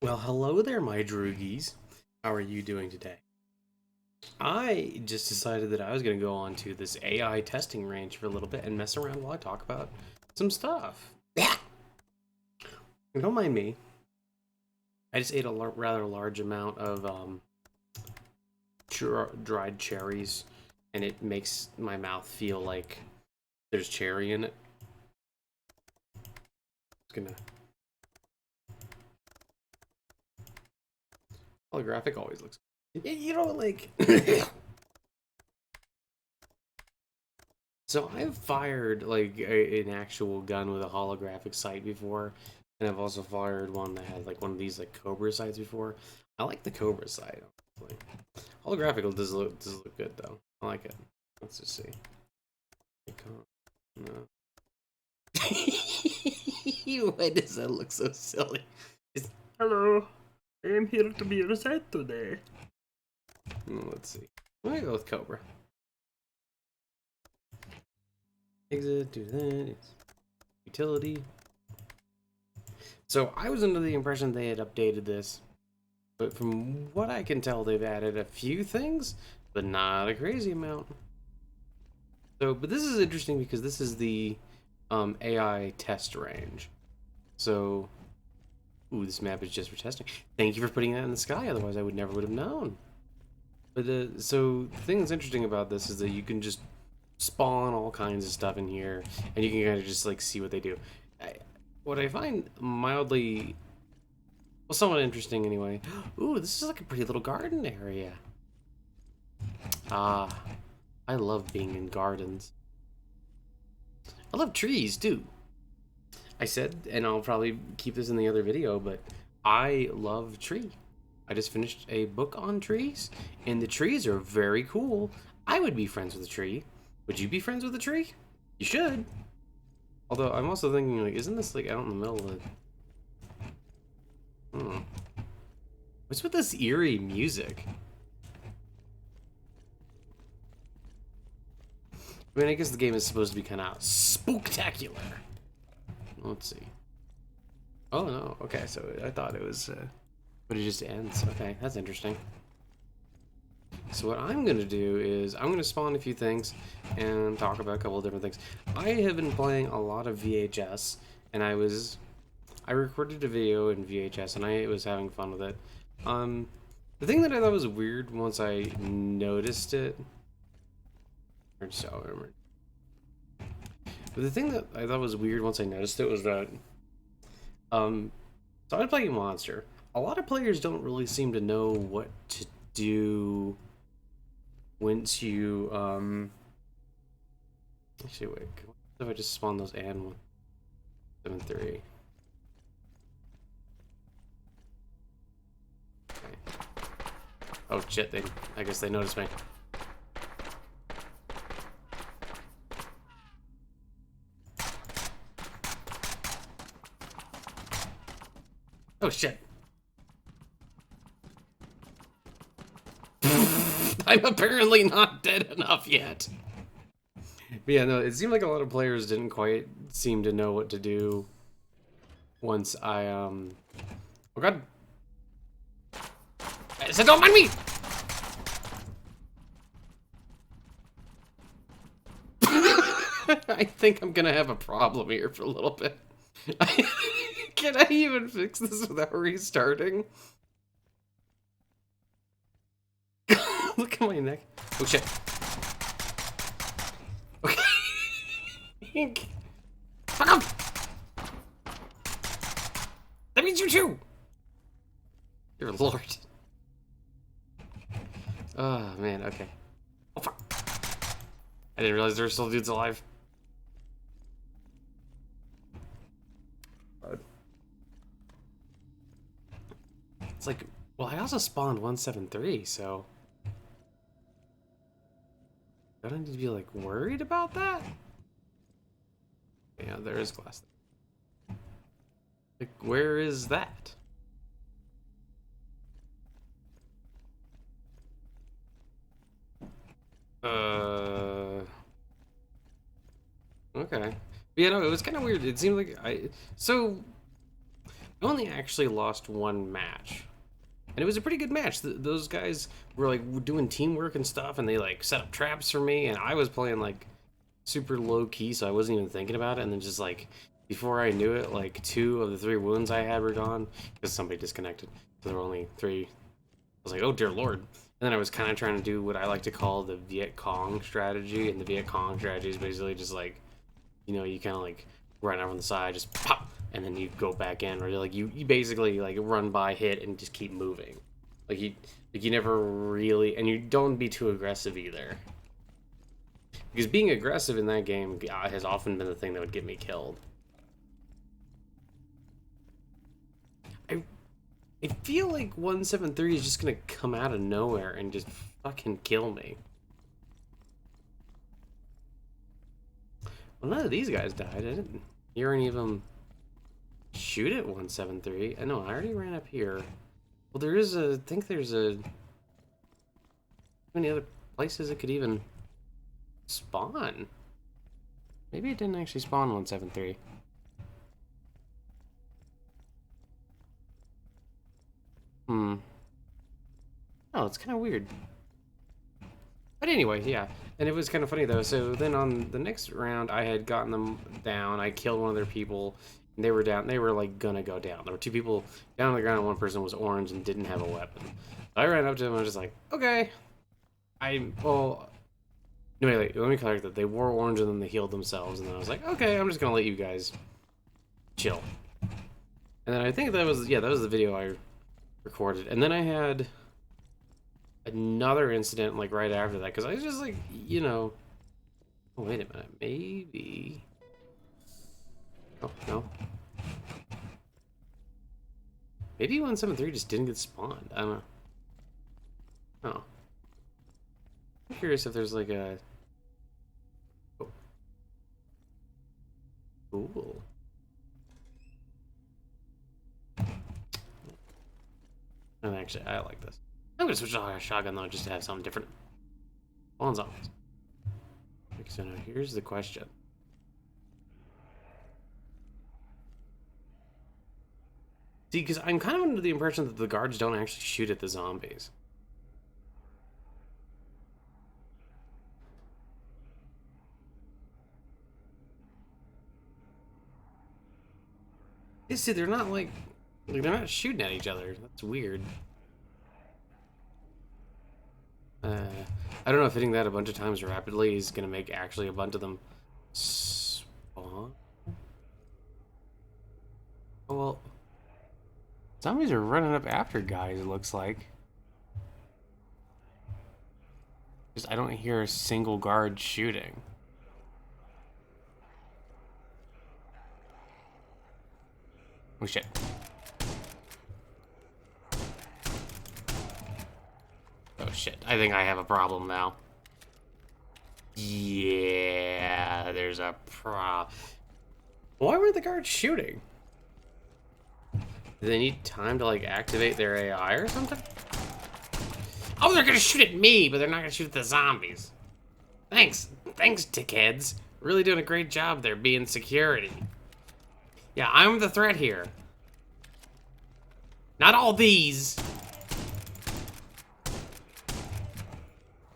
Well, hello there, my droogies. How are you doing today? I just decided that I was going to go on to this AI testing range for a little bit and mess around while I talk about some stuff. Don't mind me. I just ate a rather large amount of dried cherries, and it makes my mouth feel like there's cherry in it. It's gonna holographic always looks. You know, like. So I've fired like an actual gun with a holographic sight before, and I've also fired one that had like one of these like Cobra sights before. I like the Cobra sight. Honestly. Holographic does look good though. I like it. Let's just see. No. Why does that look so silly? Hello, I am here to be your side today. Let's see. I'm gonna go with Cobra. Exit, do that. Utility. So I was under the impression they had updated this, but from what I can tell, they've added a few things, but not a crazy amount. So, but this is interesting because this is the AI test range. So, ooh, this map is just for testing. Thank you for putting that in the sky. Otherwise, I would have known. But so the thing that's interesting about this is that you can just spawn all kinds of stuff in here, and you can kind of just like see what they do. What I find mildly, well, somewhat interesting anyway. Ooh, this is like a pretty little garden area. Ah, I love being in gardens. I love trees too. I said, and I'll probably keep this in the other video, but I love tree. I just finished a book on trees, and the trees are very cool. I would be friends with a tree. Would you be friends with a tree? You should. Although I'm also thinking, like, isn't this like out in the middle of the? What's with this eerie music? I mean, I guess the game is supposed to be kind of spooktacular. Let's see. Oh no. Okay, so I thought it was, but it just ends. Okay, that's interesting. So what I'm gonna do is I'm gonna spawn a few things and talk about a couple of different things. I have been playing a lot of VHS, and I recorded a video in VHS, and I was having fun with it. The thing that I thought was weird once I noticed it, or so I remember. But the thing that I thought was weird once I noticed it was that, so I was playing Monster. A lot of players don't really seem to know what to do once you, actually, wait, what if I just spawn those and 173? Okay. Oh shit, I guess they noticed me. Oh shit. I'm apparently not dead enough yet. But yeah, no, it seemed like a lot of players didn't quite seem to know what to do once oh god. I said don't mind me! I think I'm gonna have a problem here for a little bit. Can I even fix this without restarting? Look at my neck. Oh shit. Okay. Fuck off! That means you too! Dear lord. Oh man, okay. Oh fuck. I didn't realize there were still dudes alive. It's like, well, I also spawned 173, so don't I need to be like worried about that? Yeah, there is glass. Like, where is that? Okay. But yeah, no, it was kind of weird. It seemed like so I only actually lost one match. And it was a pretty good match. Those guys were like doing teamwork and stuff, and they like set up traps for me, and I was playing like super low key, so I wasn't even thinking about it. And then just like before I knew it, like 2 of the 3 wounds I had were gone because somebody disconnected. So there were only 3. I was like, oh dear lord. And then I was kind of trying to do what I like to call the Viet Cong strategy, and the Viet Cong strategy is basically just like, you know, you kind of like run out on the side, just pop, and then you go back in, or like you basically like run by, hit, and just keep moving. Like you never really, and you don't be too aggressive either. Because being aggressive in that game has often been the thing that would get me killed. I I feel like 173 is just gonna come out of nowhere and just fucking kill me. Well, none of these guys died. I didn't hear any of them shoot at 173. I know, I already ran up here. Well, there is a... I think there's a... How many other places it could even spawn? Maybe it didn't actually spawn 173. Oh, it's kind of weird. But anyway, yeah. And it was kind of funny, though. So then on the next round, I had gotten them down. I killed one of their people. And they were down. They were, like, gonna go down. There were 2 people down on the ground. And one person was orange and didn't have a weapon. So I ran up to them. And I was just like, okay. Well... No, wait, let me correct that. They wore orange and then they healed themselves. And then I was like, okay, I'm just gonna let you guys chill. And then I think that was... Yeah, that was the video I recorded. And then I had... another incident like right after that, because I was just like, you know, oh wait a minute, maybe, oh no, maybe 173 just didn't get spawned. I don't know. Oh, I'm curious if there's like a, oh, cool. And actually, I like this. I'm gonna switch to a shotgun though, just to have something different. On zombies. Okay, so now here's the question. See, because I'm kind of under the impression that the guards don't actually shoot at the zombies. You see, they're not like they're not shooting at each other. That's weird. I don't know if hitting that a bunch of times rapidly is gonna make actually a bunch of them spawn. Oh, well, zombies are running up after guys, it looks like. Just I don't hear a single guard shooting. Oh shit. Oh shit, I think I have a problem now. Yeah, there's a problem. Why were the guards shooting? Do they need time to like activate their AI or something? Oh, they're gonna shoot at me, but they're not gonna shoot at the zombies. Thanks, dickheads. Really doing a great job there being security. Yeah, I'm the threat here. Not all these.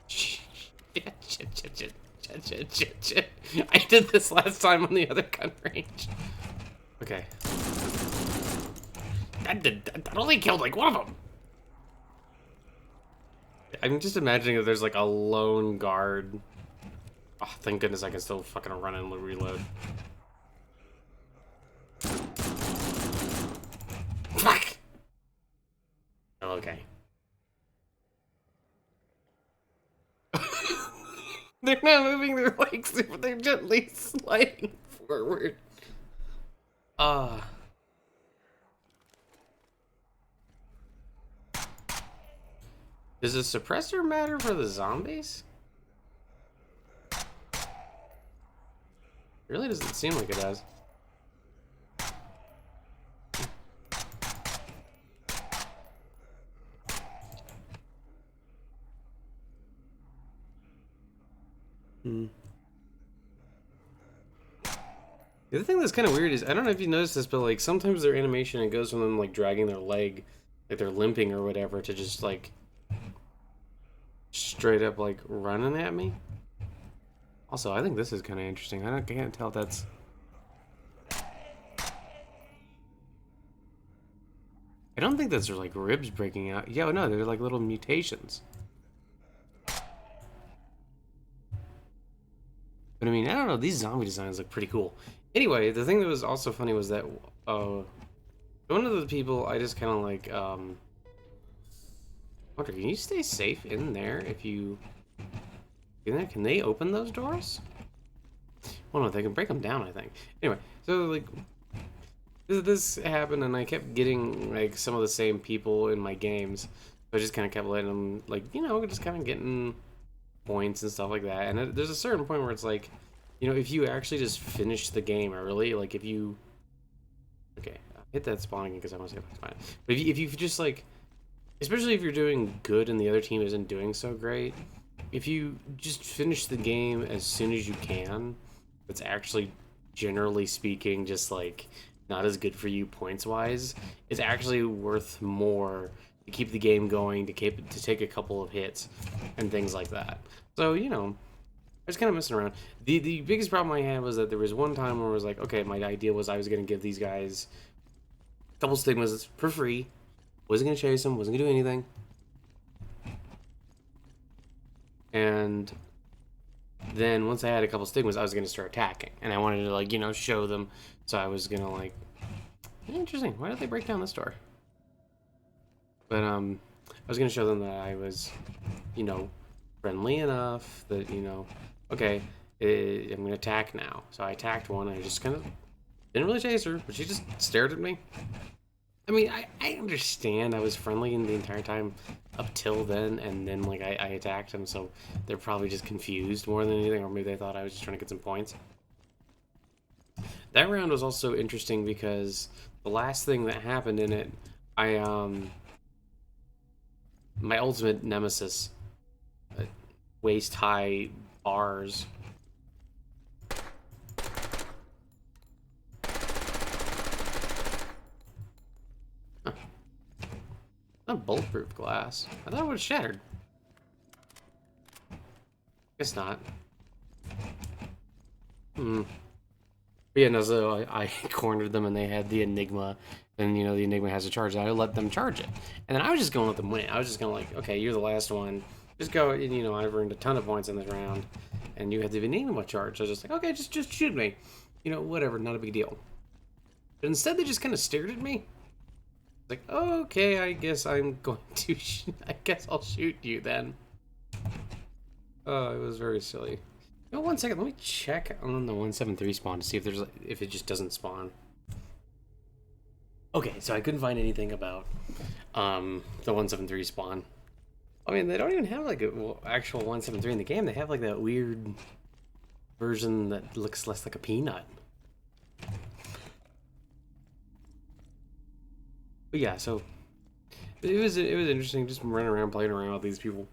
Shit. I did this last time on the other gun range. Okay. That only killed like one of them. I'm just imagining that there's like a lone guard. Oh, thank goodness I can still fucking run and reload. Fuck! Okay. They're not moving their legs, but they're gently sliding forward. Does the suppressor matter for the zombies? It really doesn't seem like it does. The other thing that's kind of weird is, I don't know if you noticed this, but like sometimes their animation, it goes from them like dragging their leg, like they're limping or whatever, to just like straight up like running at me. Also, I think this is kind of interesting. I can't tell if that's... I don't think that's like ribs breaking out. Yeah, no, they're like little mutations. But I mean, I don't know, these zombie designs look pretty cool. Anyway, the thing that was also funny was that one of the people I just kind of like, wonder, can you stay safe in there if you... Can they open those doors? Well, no, they can break them down, I think. Anyway, so like, this happened and I kept getting like some of the same people in my games. So I just kind of kept letting them, like, you know, just kind of getting points and stuff like that. And there's a certain point where it's like, you know, if you actually just finish the game early, like if you... Okay, I'll hit that spawn again because I want to see if it's fine. But if you just like, especially if you're doing good and the other team isn't doing so great, if you just finish the game as soon as you can, it's actually, generally speaking, just like not as good for you points wise. It's actually worth more to keep the game going, to take a couple of hits and things like that. So, you know, I was kind of messing around. The biggest problem I had was that there was one time where I was like, okay, my idea was I was going to give these guys a couple stigmas for free. Wasn't going to chase them, wasn't going to do anything. And then once I had a couple stigmas, I was going to start attacking. And I wanted to, like, you know, show them. So I was going to, like, interesting, why did they break down this door? But, I was going to show them that I was, you know, friendly enough that, you know, okay, I'm going to attack now. So I attacked one, and I just kind of didn't really chase her, but she just stared at me. I mean, I understand I was friendly in the entire time up till then, and then, like, I attacked them, so they're probably just confused more than anything, or maybe they thought I was just trying to get some points. That round was also interesting because the last thing that happened in it, my ultimate nemesis, waist-high bars. Not bulletproof glass. I thought it would have shattered. Guess not. But yeah, no, so I cornered them and they had the Enigma. And, you know, the Enigma has a charge. I let them charge it. And then I was just going to let them win. I was just going to like, okay, you're the last one. Just go, and, you know, I've earned a ton of points in this round. And you had the Enigma charge. So I was just like, okay, just shoot me. You know, whatever, not a big deal. But instead they just kind of stared at me. Like, okay, I guess I'm going to I guess I'll shoot you then. Oh, it was very silly. You know, 1 second, let me check on the 173 spawn to see if it just doesn't spawn. Okay, so I couldn't find anything about the 173 spawn. I mean, they don't even have like a actual 173 in the game. They have like that weird version that looks less like a peanut. But yeah, so it was interesting just running around playing around with these people.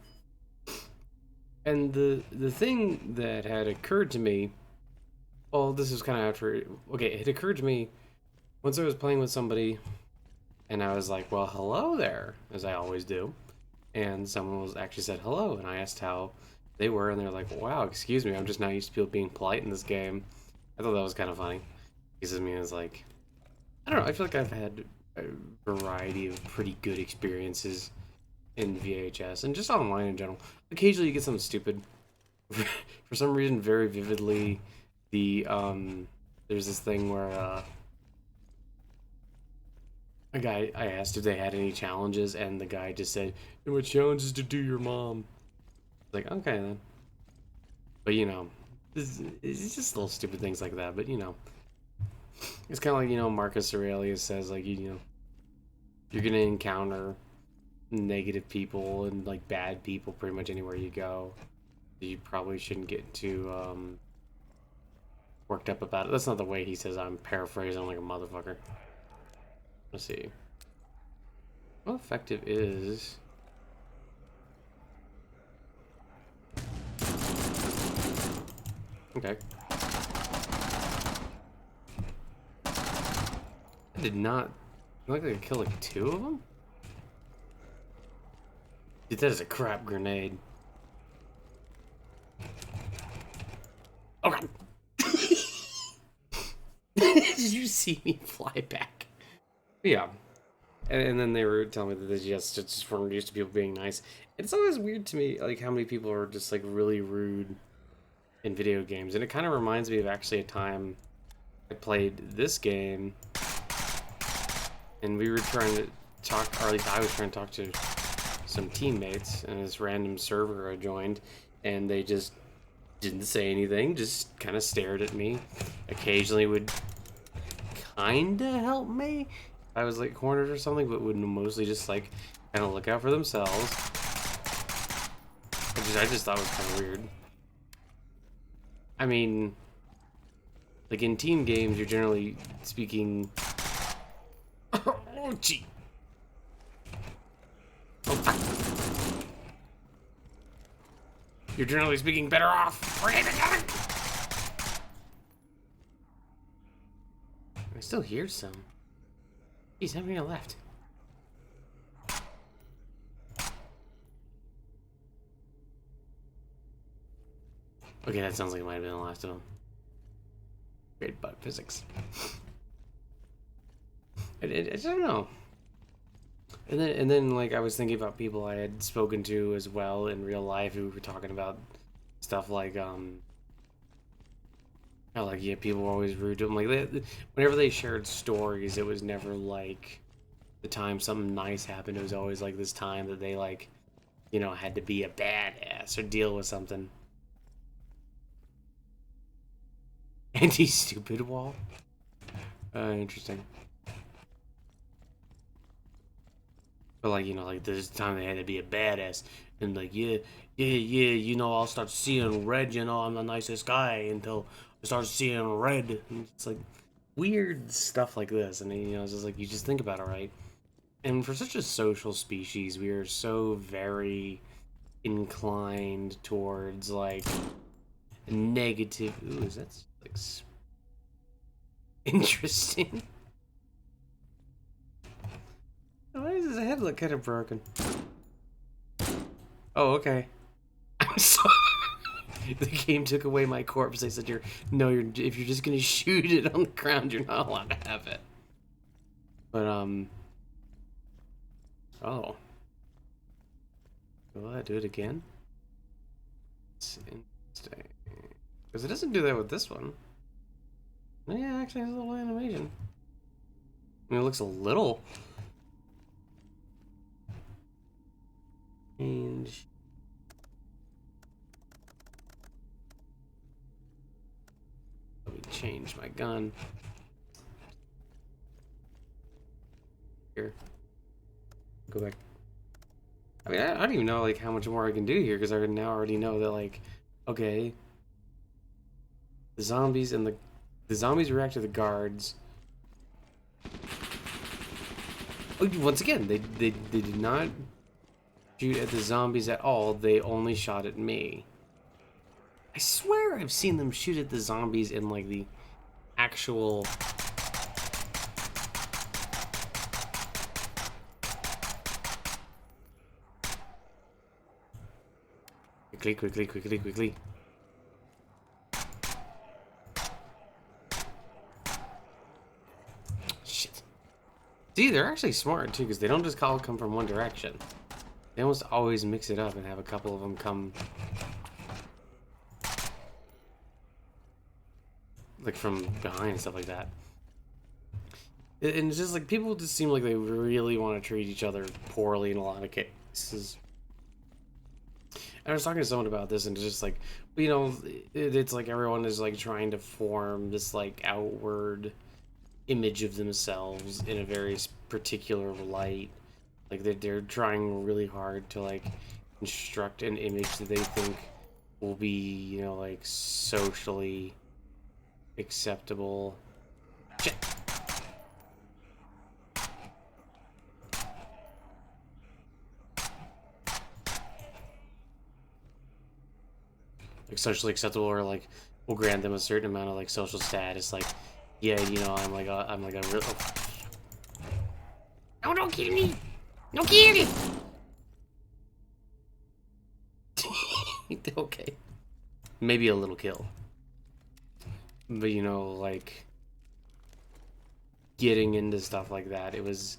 And the thing that had occurred to me, well, this was kind of after, okay, it occurred to me once I was playing with somebody and I was like, well, hello there, as I always do. And someone actually said hello, and I asked how they were, and they're like, wow, excuse me, I'm just not used to people being polite in this game. I thought that was kind of funny. Because I mean, it's like, I don't know, I feel like I've had a variety of pretty good experiences in VHS and just online in general. Occasionally you get something stupid. For some reason, very vividly, there's this thing where a guy, I asked if they had any challenges, and the guy just said, "My challenge is to do your mom." Like, okay then. But you know, it's just little stupid things like that. But you know, it's kind of like, you know, Marcus Aurelius says, like, you know, you're gonna encounter negative people and like bad people pretty much anywhere you go. You probably shouldn't get too worked up about it. That's not the way he says. I'm paraphrasing like a motherfucker. Let's see. How effective is... Okay. I did not. Look like I killed like 2 of them. Dude, that is a crap grenade. Oh god. Did you see me fly back? Yeah. And then they were telling me that they just weren't used to people being nice. It's always weird to me, like, how many people are just, like, really rude in video games. And it kind of reminds me of actually a time I played this game, and we were trying to talk, or at least I was trying to talk to some teammates in this random server I joined, and they just didn't say anything, just kind of stared at me. Occasionally would kind of help me if I was like cornered or something, but would mostly just like kind of look out for themselves. I just thought it was kind of weird. I mean, like in team games, you're generally speaking. Oh, gee. Oh. You're generally speaking better off. I still hear some. Jeez, how many left? Okay, that sounds like it might have been the last of them. Great bug physics. I don't know. And then like I was thinking about people I had spoken to as well in real life who were talking about stuff like like yeah, people were always rude to them. Like whenever they shared stories, it was never like the time something nice happened. It was always like this time that they like, you know, had to be a badass or deal with something. Anti-stupid wall. Interesting. But like, you know, like this time they had to be a badass and like, yeah, you know, I'll start seeing red, you know, I'm the nicest guy until I start seeing red. And it's like weird stuff like this. And you know, it's just like, you just think about it, right? And for such a social species, we are so very inclined towards like negative. Ooh, is that like interesting? Why does his head look kind of broken? Oh, okay. I'm sorry. The game took away my corpse. They said if you're just gonna shoot it on the ground, you're not allowed to have it. But oh, will I do it again? It's interesting because it doesn't do that with this one. Yeah, actually, has a little animation. I mean, it looks a little. Change. Let me change my gun. Here. Go back. I mean, I don't even know like how much more I can do here because I now already know that like, okay, the zombies react to the guards. Oh, once again, they did not shoot at the zombies at all. They only shot at me. I swear I've seen them shoot at the zombies in like the actual. Quickly. Shit. See, they're actually smart too, because they don't just all come from one direction. They almost always mix it up and have a couple of them come like from behind and stuff like that. And it's just like people just seem like they really want to treat each other poorly in a lot of cases. I was talking to someone about this, and it's just like, you know, it's like everyone is like trying to form this like outward image of themselves in a very particular light. Like they're trying really hard to like construct an image that they think will be, you know, like socially acceptable. Shit. Like socially acceptable, or like we'll grant them a certain amount of like social status. Like, yeah, you know, I'm like a real. Oh, don't kill me! No kill! Okay. Maybe a little kill. But, you know, like, getting into stuff like that, it was...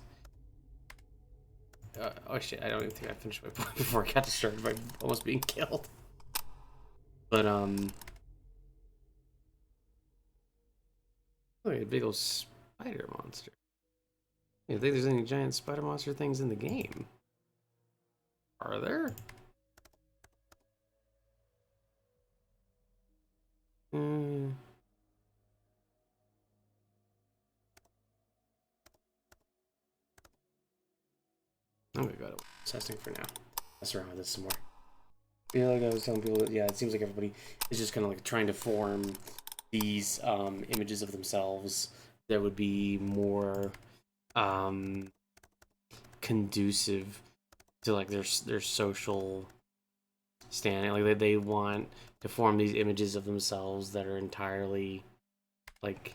oh shit, I don't even think I finished my point before I got distracted by almost being killed. But, oh, a big old spider monster. I don't think there's any giant spider monster things in the game. Are there? Hmm. I'm gonna go to testing for now. Mess around with this some more. Yeah, like I was telling people, that, yeah, it seems like everybody is just kind of like trying to form these images of themselves that would be more conducive to like their social standing. Like they want to form these images of themselves that are entirely like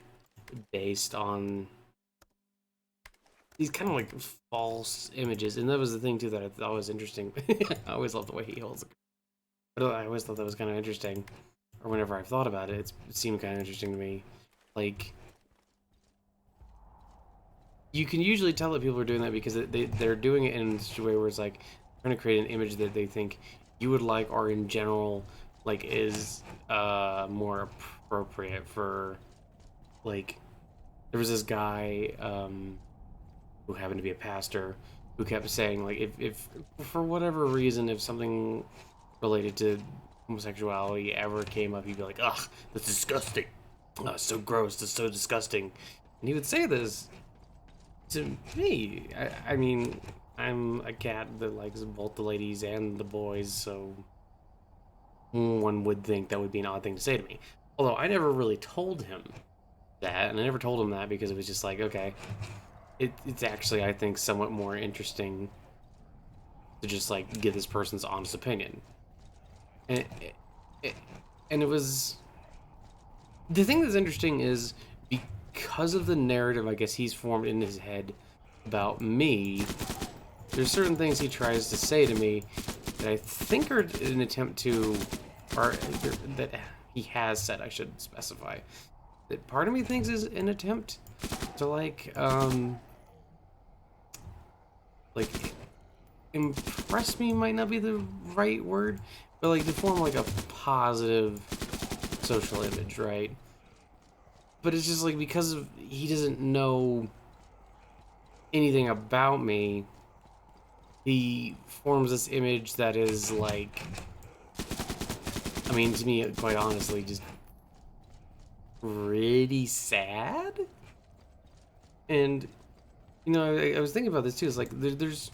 based on these kind of like false images. And that was the thing too that I thought was interesting. I always love the way he holds it. But I always thought that was kind of interesting. Or whenever I've thought about it, it seemed kind of interesting to me. Like, you can usually tell that people are doing that because they're doing it in such a way where it's like trying to create an image that they think you would like, or in general, like is more appropriate for, like, there was this guy who happened to be a pastor who kept saying like if for whatever reason if something related to homosexuality ever came up, he'd be like, ugh, that's disgusting. Oh, it's so gross, it's so disgusting. And he would say this to me. I mean, I'm a cat that likes both the ladies and the boys, so one would think that would be an odd thing to say to me. Although I never really told him that, and I never told him that because it was just like, okay, it's actually, I think, somewhat more interesting to just like get this person's honest opinion. And and it was the thing that's interesting is because of the narrative I guess he's formed in his head about me, there's certain things he tries to say to me that I think are an attempt to, or that he has said, I should specify, that part of me thinks is an attempt to like impress me might not be the right word, but like to form like a positive social image, right? But it's just like because of he doesn't know anything about me, he forms this image that is like, I mean, to me, quite honestly, just pretty sad. And you know, I was thinking about this too. It's like there's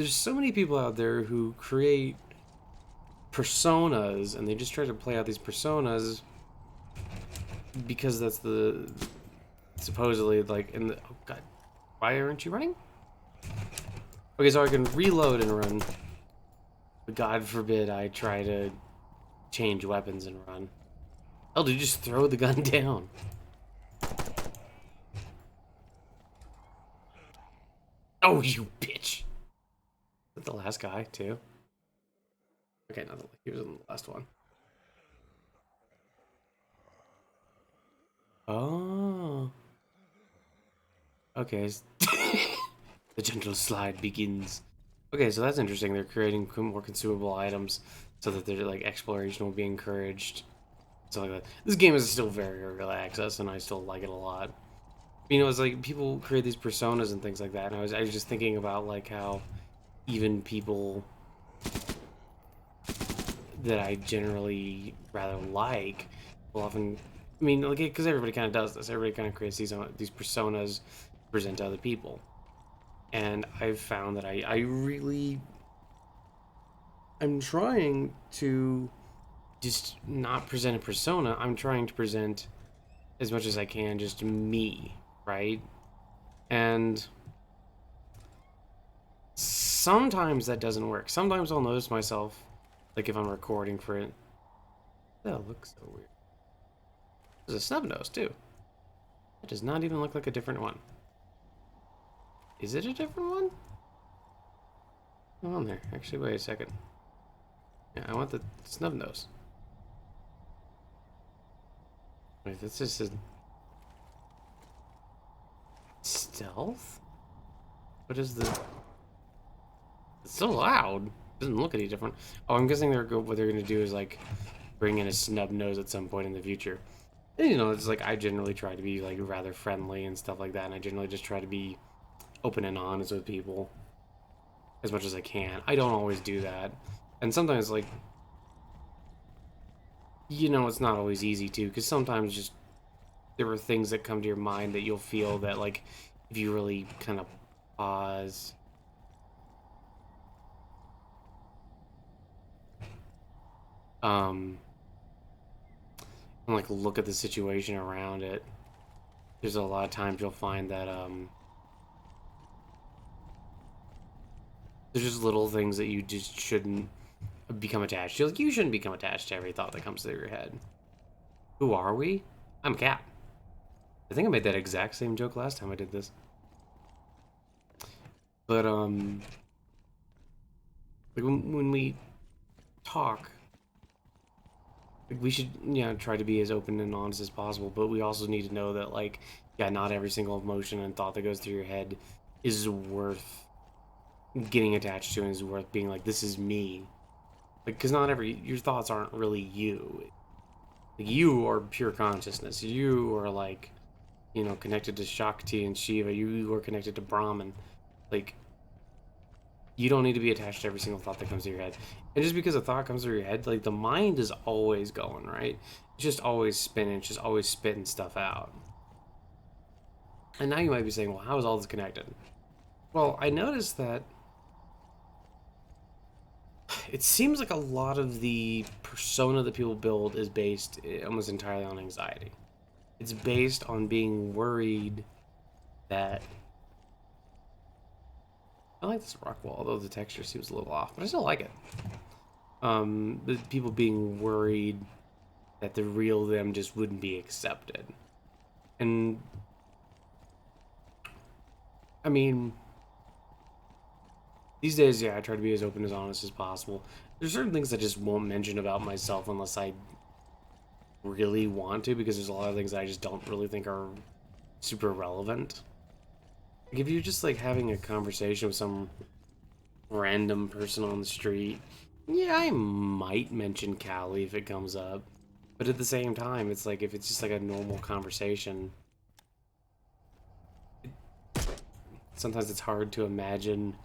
so many people out there who create personas, and they just try to play out these personas because that's the supposedly like in the, oh god, why aren't you running? Okay, so I can reload and run, but god forbid I try to change weapons and run. Oh, dude, just throw the gun down. Oh, you bitch. Is that the last guy too? Okay, no, he was in the last one. Oh, okay. The gentle slide begins. Okay, so that's interesting. They're creating more consumable items so that their like exploration will be encouraged. Something like that. This game is still very early access, and I still like it a lot. You know, it's like people create these personas and things like that. And I was just thinking about like how even people that I generally rather like will often, I mean, like because everybody kind of does this. Everybody kind of creates these personas to present to other people. And I've found that I'm trying to just not present a persona. I'm trying to present as much as I can just me, right? And sometimes that doesn't work. Sometimes I'll notice myself, like if I'm recording for it. That looks so weird. There's a snub nose too. It does not even look like a different one. Is it a different one? On there. Actually, wait a second. Yeah, I want the snub nose. Wait, that's just a stealth? What is the... It's so loud. Doesn't look any different. Oh, I'm guessing what they're gonna do is like bring in a snub nose at some point in the future. And, you know, it's like I generally try to be like rather friendly and stuff like that, and I generally just try to be open and honest with people as much as I can. I don't always do that, and sometimes like, you know, it's not always easy to, because sometimes just there are things that come to your mind that you'll feel that like if you really kind of pause um and like look at the situation around it, there's a lot of times you'll find that there's just little things that you just shouldn't become attached to. Like, you shouldn't become attached to every thought that comes through your head. Who are we? I'm a cat. I think I made that exact same joke last time I did this. But like when we talk, like, we should, you know, try to be as open and honest as possible, but we also need to know that, like, yeah, not every single emotion and thought that goes through your head is worth getting attached to and is worth being like, this is me. Like, because not every, your thoughts aren't really you. Like, you are pure consciousness. You are, like, you know, connected to Shakti and Shiva. You are connected to Brahman. Like, you don't need to be attached to every single thought that comes to your head. And just because a thought comes through your head, like, the mind is always going, right? It's just always spinning. It's just always spitting stuff out. And now you might be saying, well, how is all this connected? Well, I noticed that it seems like a lot of the persona that people build is based almost entirely on anxiety. It's based on being worried that... I like this rock wall, although the texture seems a little off, but I still like it. The people being worried that the real them just wouldn't be accepted. And I mean, these days, yeah, I try to be as open as honest as possible. There's certain things I just won't mention about myself unless I really want to, because there's a lot of things I just don't really think are super relevant. Like, if you're just like having a conversation with some random person on the street, yeah, I might mention Callie if it comes up. But at the same time, it's like if it's just like a normal conversation, sometimes it's hard to imagine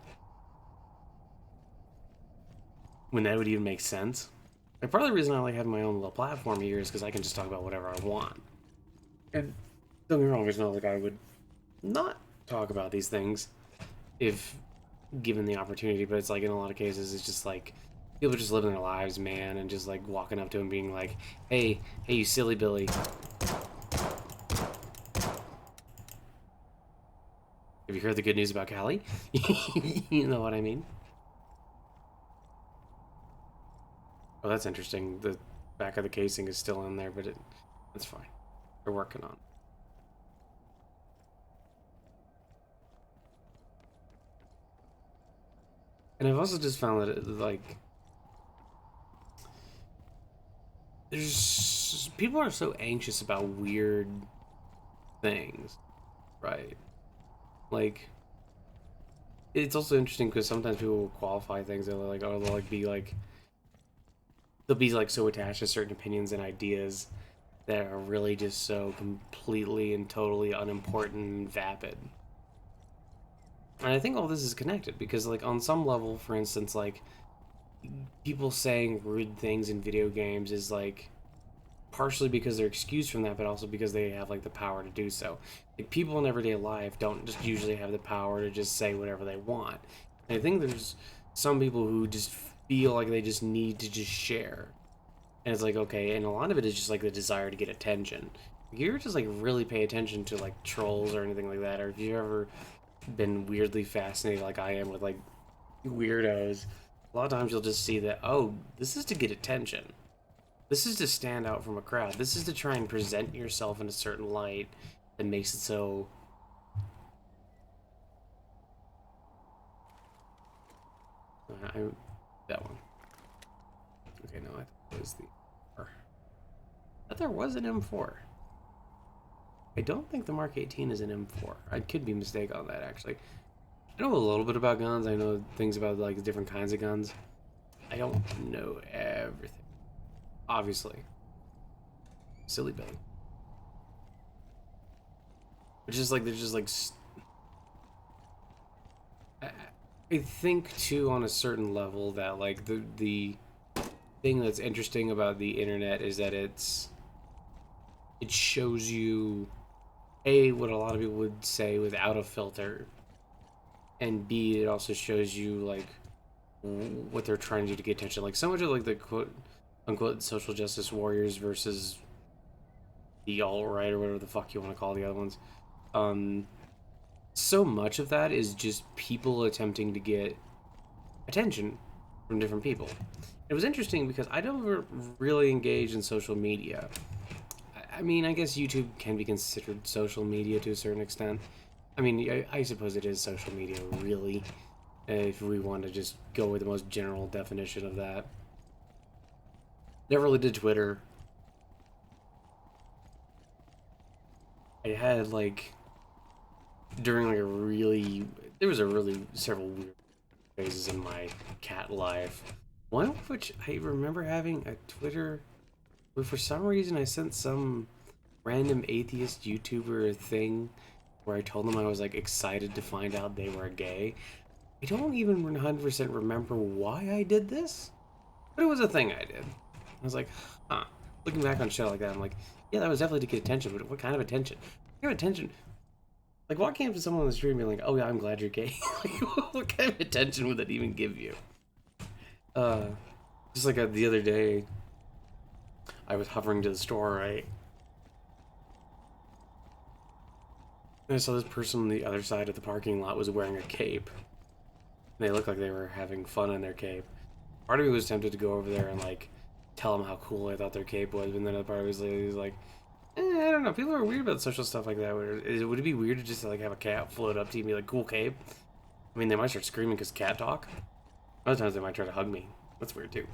when that would even make sense. Like, part of the reason I like having my own little platform here is because I can just talk about whatever I want. And don't get me wrong, it's not like I would not talk about these things if given the opportunity, but it's like in a lot of cases, it's just like people just living their lives, man, and just like walking up to him being like, hey, you silly Billy. Have you heard the good news about Callie? You know what I mean? Oh, that's interesting. The back of the casing is still in there, but it's fine. They're working on it. And I've also just found that like there's people are so anxious about weird things, right? Like, it's also interesting because sometimes people will qualify things that are like, oh, they'll be like so attached to certain opinions and ideas that are really just so completely and totally unimportant and vapid. And I think all this is connected because, like, on some level, for instance, like, people saying rude things in video games is like partially because they're excused from that, but also because they have like the power to do so. Like, people in everyday life don't just usually have the power to just say whatever they want. And I think there's some people who just feel like they just need to just share. And it's like, okay, and a lot of it is just like the desire to get attention. If you ever just like really pay attention to like trolls or anything like that, or if you've ever been weirdly fascinated like I am with like weirdos, a lot of times you'll just see that, oh, this is to get attention. This is to stand out from a crowd. This is to try and present yourself in a certain light that makes it so That one. Okay, no, I thought it was the I thought there was an M4. I don't think the Mark 18 is an M4. I could be mistaken on that, actually. I know a little bit about guns. I know things about, like, different kinds of guns. I don't know everything. Obviously. Silly Billy. It's just like, there's just like... I think, too, on a certain level that, like, the thing that's interesting about the internet is that it shows you, A, what a lot of people would say without a filter, and B, it also shows you, like, what they're trying to do to get attention. Like, so much of, like, the quote-unquote social justice warriors versus the alt-right or whatever the fuck you want to call the other ones, so much of that is just people attempting to get attention from different people. It was interesting because I don't really engage in social media. I mean, I guess YouTube can be considered social media to a certain extent. I mean, I suppose it is social media, really, if we want to just go with the most general definition of that. Never really did Twitter. I had, like, during, like, there was a really several weird phases in my cat life. One of which I remember having a Twitter where for some reason I sent some random atheist YouTuber thing where I told them I was, like, excited to find out they were gay. I don't even 100% remember why I did this, but it was a thing I did. I was like, huh. Looking back on shit like that, I'm like, yeah, that was definitely to get attention, but what kind of attention? What kind of attention? Like, walking up to someone on the street and being like, oh yeah, I'm glad you're gay. Like, what kind of attention would that even give you? Just like the other day, I was hovering to the store, right? And I saw this person on the other side of the parking lot was wearing a cape. And they looked like they were having fun in their cape. Part of me was tempted to go over there and, like, tell them how cool I thought their cape was, and then the part of me was like, I don't know. People are weird about social stuff like that. Would it be weird to just, like, have a cat float up to you and be like, cool cape? I mean, they might start screaming because cat talk. Other times they might try to hug me. That's weird too.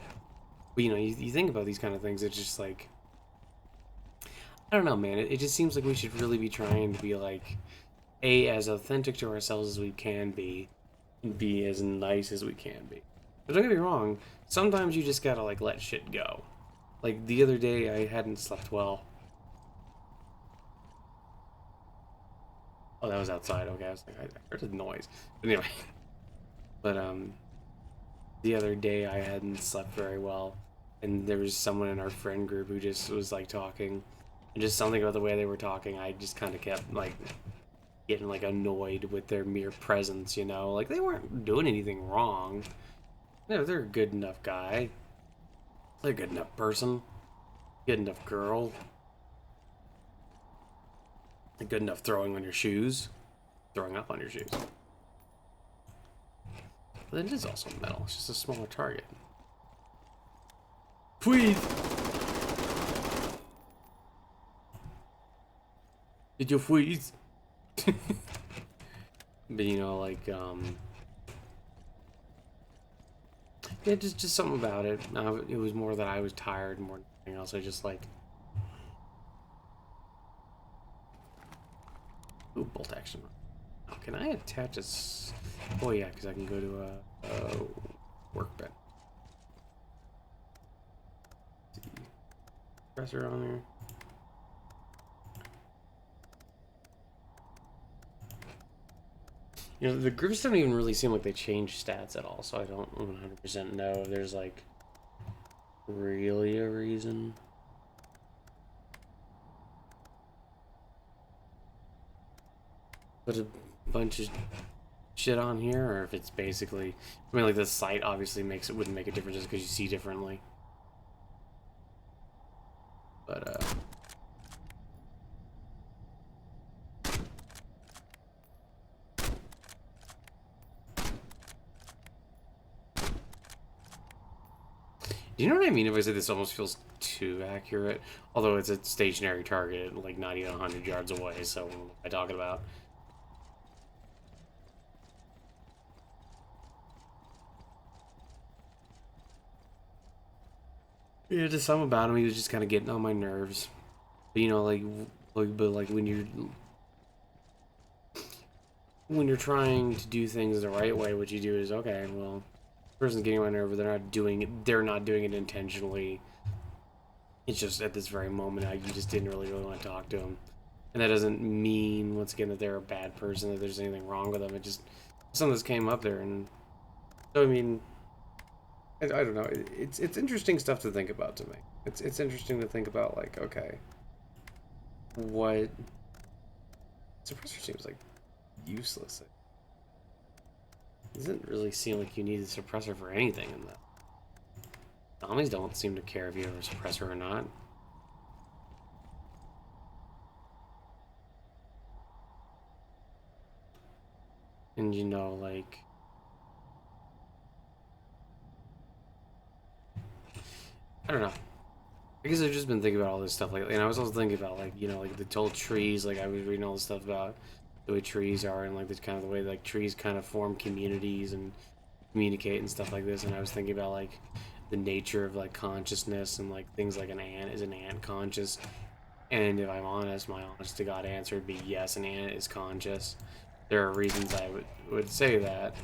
But, you know, you think about these kind of things, it's just like, I don't know, man. It just seems like we should really be trying to be, like, A, as authentic to ourselves as we can be, and B, as nice as we can be. But don't get me wrong, sometimes you just gotta, like, let shit go. Like, the other day, I hadn't slept well. Oh, that was outside. Okay, I was like, I heard a noise. But anyway. But, the other day, I hadn't slept very well. And there was someone in our friend group who just was, like, talking. And just something about the way they were talking, I just kind of kept, like, getting, like, annoyed with their mere presence, you know? Like, they weren't doing anything wrong. They're a good enough guy. They're a good enough person. Good enough girl. Good enough throwing on your shoes. Throwing up on your shoes. But it is also metal. It's just a smaller target. Please! Did you freeze? But, you know, like, yeah, just something about it. It was more that I was tired more than anything else. I just, like... Ooh, bolt action. Oh, can I attach a... Oh, yeah, because I can go to a workbench. Compressor on there. You know, the groups don't even really seem like they change stats at all, so I don't 100% know if there's, like, really a reason. Put a bunch of shit on here, or if it's basically... I mean, like, the sight obviously wouldn't make a difference just because you see differently. But, do you know what I mean if I say this almost feels too accurate? Although it's a stationary target, like, not even 100 yards away, so what am I talking about? Yeah, just something about him. He was just kind of getting on my nerves. But, you know, but like when you're trying to do things the right way, what you do is okay. Well, the person's getting on my nerve. They're not doing it. They're not doing it intentionally. It's just at this very moment, you just didn't really want to talk to them. And that doesn't mean, once again, that they're a bad person, that there's anything wrong with them. It just, something that's came up there. And so, I mean, I don't know. It's interesting stuff to think about to me. It's interesting to think about, like, okay, what. Suppressor seems like useless. It doesn't really seem like you need a suppressor for anything in that. Zombies don't seem to care if you have a suppressor or not. And you know, like, I don't know. I guess I've just been thinking about all this stuff lately, and I was also thinking about, like, you know, like the whole trees. Like, I was reading all this stuff about the way trees are, and like the kind of the way like trees kind of form communities and communicate and stuff like this. And I was thinking about like the nature of like consciousness and like things like an ant. Is an ant conscious? And if I'm honest, my honest to God answer would be yes, an ant is conscious. There are reasons I would say that.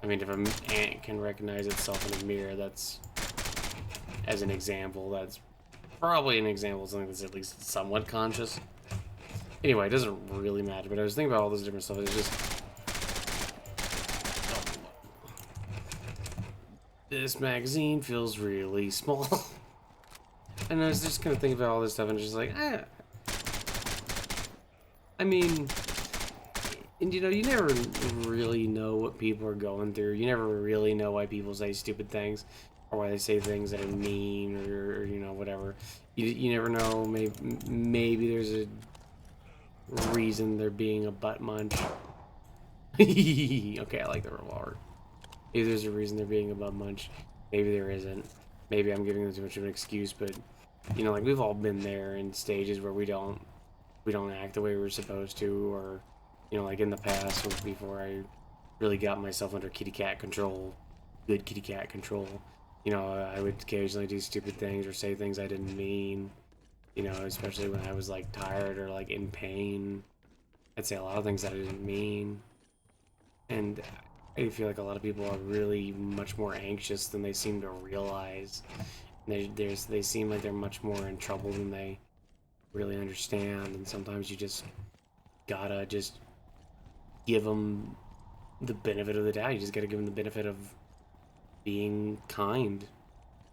I mean, if an ant can recognize itself in a mirror, that's, as an example, that's probably an example of something that's at least somewhat conscious. Anyway, it doesn't really matter, but I was thinking about all this different stuff. It's just, this magazine feels really small. And I was just kind of thinking about all this stuff and just like, I mean, and you know, you never really know what people are going through. You never really know why people say stupid things or why they say things that are mean or you know, whatever. You never know. Maybe there's a reason they're being a butt munch. Okay, I like the revolver. Maybe there's a reason they're being a butt munch. Maybe there isn't. Maybe I'm giving them too much of an excuse, but you know, like we've all been there in stages where we don't act the way we're supposed to, or you know, like in the past before I really got myself under kitty cat control, good kitty cat control. You know, I would occasionally do stupid things or say things I didn't mean. You know, especially when I was like tired or like in pain. I'd say a lot of things that I didn't mean, and I feel like a lot of people are really much more anxious than they seem to realize. They seem like they're much more in trouble than they really understand, and sometimes you just gotta just give them the benefit of the doubt. You just gotta give them the benefit of being kind,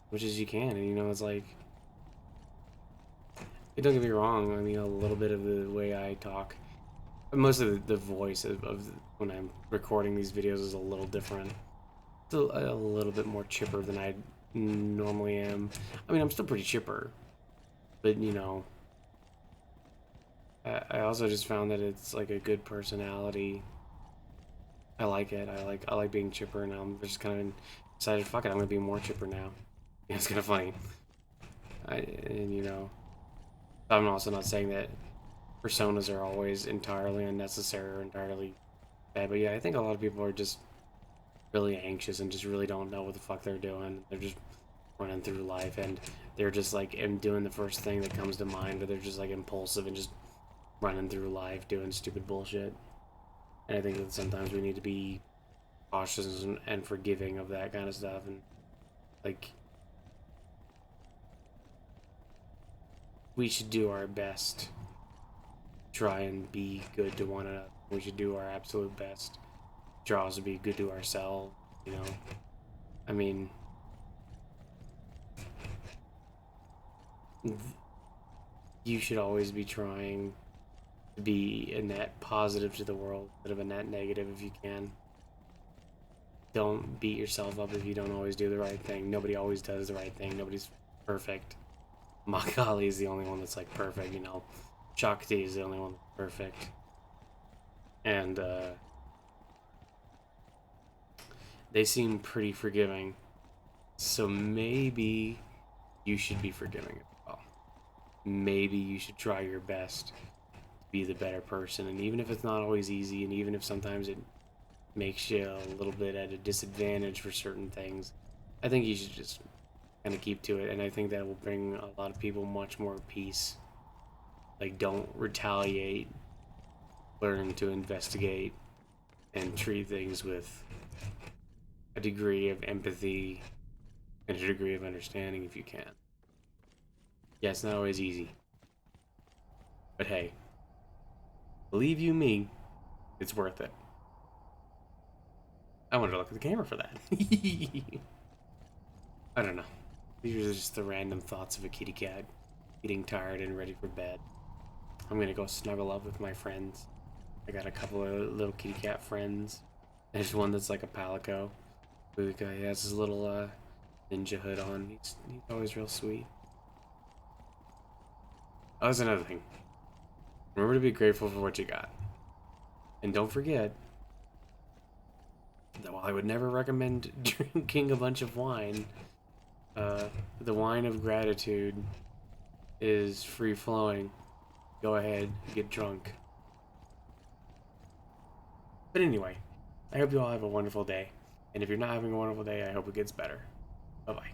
which as you can. And you know, it's like, don't get me wrong. I mean, a little bit of the way I talk, most of the voice of when I'm recording these videos is a little different. It's a little bit more chipper than I normally am. I mean, I'm still pretty chipper, but you know, I also just found that it's like a good personality. I like it. I like being chipper, and I'm just kind of decided, fuck it, I'm gonna be more chipper now. Yeah, it's kind of funny. And you know, I'm also not saying that personas are always entirely unnecessary or entirely bad, but yeah, I think a lot of people are just really anxious and just really don't know what the fuck they're doing. They're just running through life, and they're just like doing the first thing that comes to mind, or they're just like impulsive and just running through life doing stupid bullshit. And I think that sometimes we need to be cautious and forgiving of that kind of stuff, and like we should do our best, try and be good to one another. We should do our absolute best, try also be good to ourselves. You know, I mean, you should always be trying to be a net positive to the world instead of a net negative if you can. Don't beat yourself up if you don't always do the right thing. Nobody always does the right thing. Nobody's perfect. Makali is the only one that's like perfect, you know. Shakti is the only one that's perfect. And they seem pretty forgiving. So maybe you should be forgiving as well. Maybe you should try your best to be the better person. And even if it's not always easy, and even if sometimes it makes you a little bit at a disadvantage for certain things, I think you should just kind of keep to it, and I think that will bring a lot of people much more peace. Like, don't retaliate, learn to investigate, and treat things with a degree of empathy and a degree of understanding if you can. Yeah, it's not always easy. But hey, believe you me, it's worth it. I wanted to look at the camera for that. I don't know. These are just the random thoughts of a kitty cat getting tired and ready for bed. I'm gonna go snuggle up with my friends. I got a couple of little kitty cat friends. There's one that's like a palico. He has his little ninja hood on. He's always real sweet. Oh, that's another thing. Remember to be grateful for what you got. And don't forget that while I would never recommend drinking a bunch of wine, the wine of gratitude is free flowing. Go ahead, get drunk. But anyway, I hope you all have a wonderful day. And if you're not having a wonderful day, I hope it gets better. Bye bye.